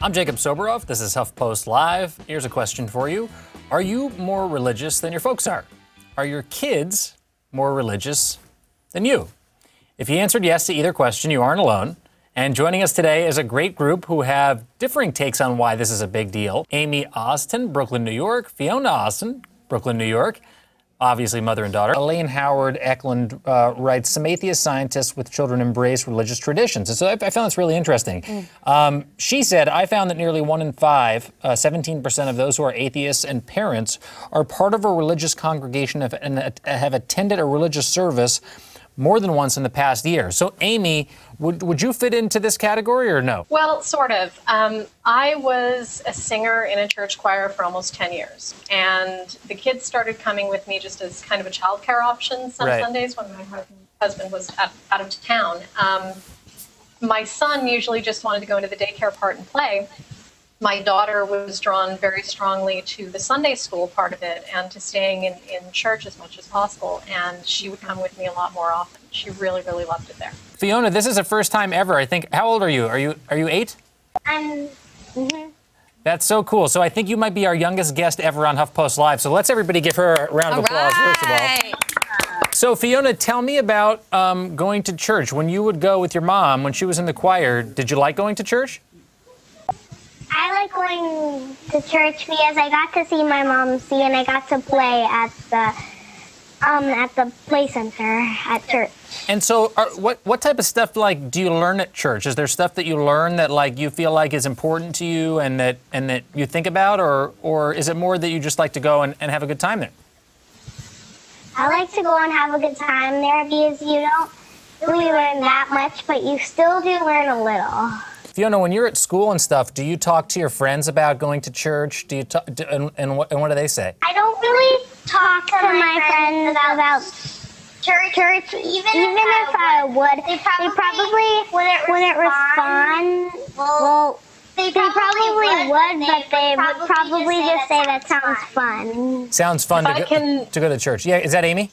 I'm Jacob Soboroff. This is HuffPost Live. Here's a question for you. Are you more religious than your folks are? Are your kids more religious than you? If you answered yes to either question, you aren't alone. And joining us today is a great group who have differing takes on why this is a big deal. Amy Austin, Brooklyn, New York. Fiona Austin, Brooklyn, New York. Obviously mother and daughter. Elaine Howard Eklund writes, some atheist scientists with children embrace religious traditions. And so I found this really interesting. She said, I found that nearly 1 in 5, 17% of those who are atheists and parents are part of a religious congregation and have attended a religious service more than once in the past year. So, Amy, would you fit into this category or no? Well, sort of. I was a singer in a church choir for almost 10 years. And the kids started coming with me just as kind of a childcare option some Sundays when my husband was out of town. My son usually just wanted to go into the daycare part and play. My daughter was drawn very strongly to the Sunday school part of it and to staying in church as much as possible. And she would come with me a lot more often. She really, really loved it there. Fiona, this is the first time ever, I think. How old are you? Are you 8? That's so cool. So I think you might be our youngest guest ever on HuffPost Live. So let's everybody give her a round of applause, first of all. So Fiona, tell me about going to church. When you would go with your mom, when she was in the choir, did you like going to church? I like going to church because I got to see my mom sing and I got to play at the play center at church. And so what type of stuff like do you learn at church? Is there stuff that you learn that like you feel like is important to you and that you think about, or is it more that you just like to go and have a good time there? I like to go and have a good time there because you don't really learn that much, but you still do learn a little. Fiona, when you're at school and stuff, do you talk to your friends about going to church? Do you and what do they say? I don't really talk to my friends about church. Even if I would, they probably wouldn't respond. Well, they probably would, but they would probably just say that sounds fun. Sounds fun to go to church. Yeah, is that Amy?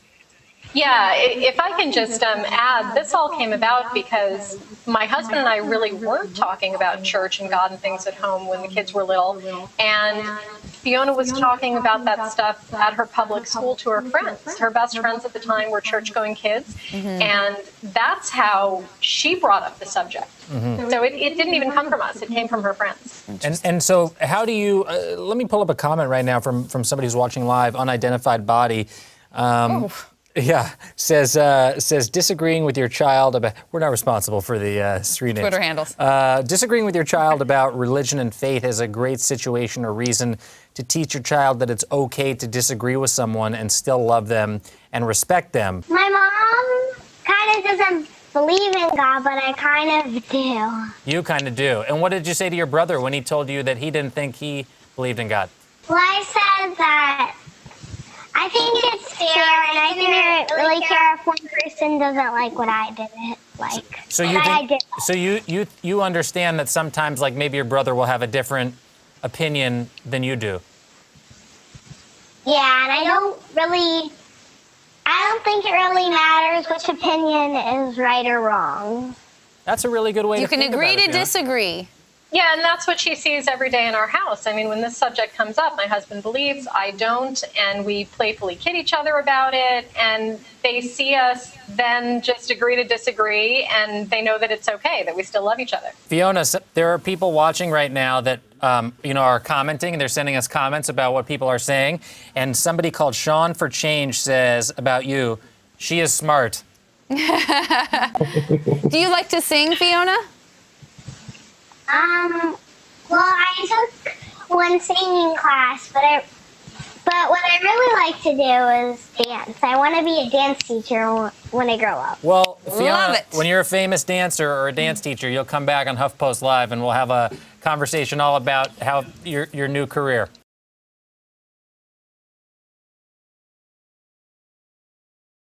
Yeah, if I can just add, this all came about because my husband and I really weren't talking about church and God and things at home when the kids were little. And Fiona was talking about that stuff at her public school to her friends. Her best friends at the time were church-going kids. And that's how she brought up the subject. So it didn't even come from us. It came from her friends. And so how do you, let me pull up a comment right now from somebody who's watching live, Unidentified Body. Yeah, says disagreeing with your child about, we're not responsible for the street names. Twitter handles. Disagreeing with your child about religion and faith is a great situation or reason to teach your child that it's okay to disagree with someone and still love them and respect them. My mom kind of doesn't believe in God, but I kind of do. You kind of do. And what did you say to your brother when he told you that he didn't think he believed in God? Well, I said that I think it's fair, and I didn't really care if one person doesn't like what I didn't like. So you understand that sometimes, like, maybe your brother will have a different opinion than you do. Yeah, and I don't think it really matters which opinion is right or wrong. That's a really good way to think about it. You can agree to disagree. Yeah, and that's what she sees every day in our house. I mean, when this subject comes up, my husband believes, I don't, and we playfully kid each other about it, and they see us then just agree to disagree, and they know that it's okay, that we still love each other. Fiona, there are people watching right now that are commenting, and they're sending us comments about what people are saying, and somebody called Sean for Change says about you, she is smart. Do you like to sing, Fiona? Well, I took one singing class, but what I really like to do is dance. I want to be a dance teacher when I grow up. Well, Fiona, when you're a famous dancer or a dance teacher, you'll come back on HuffPost Live and we'll have a conversation all about how your new career.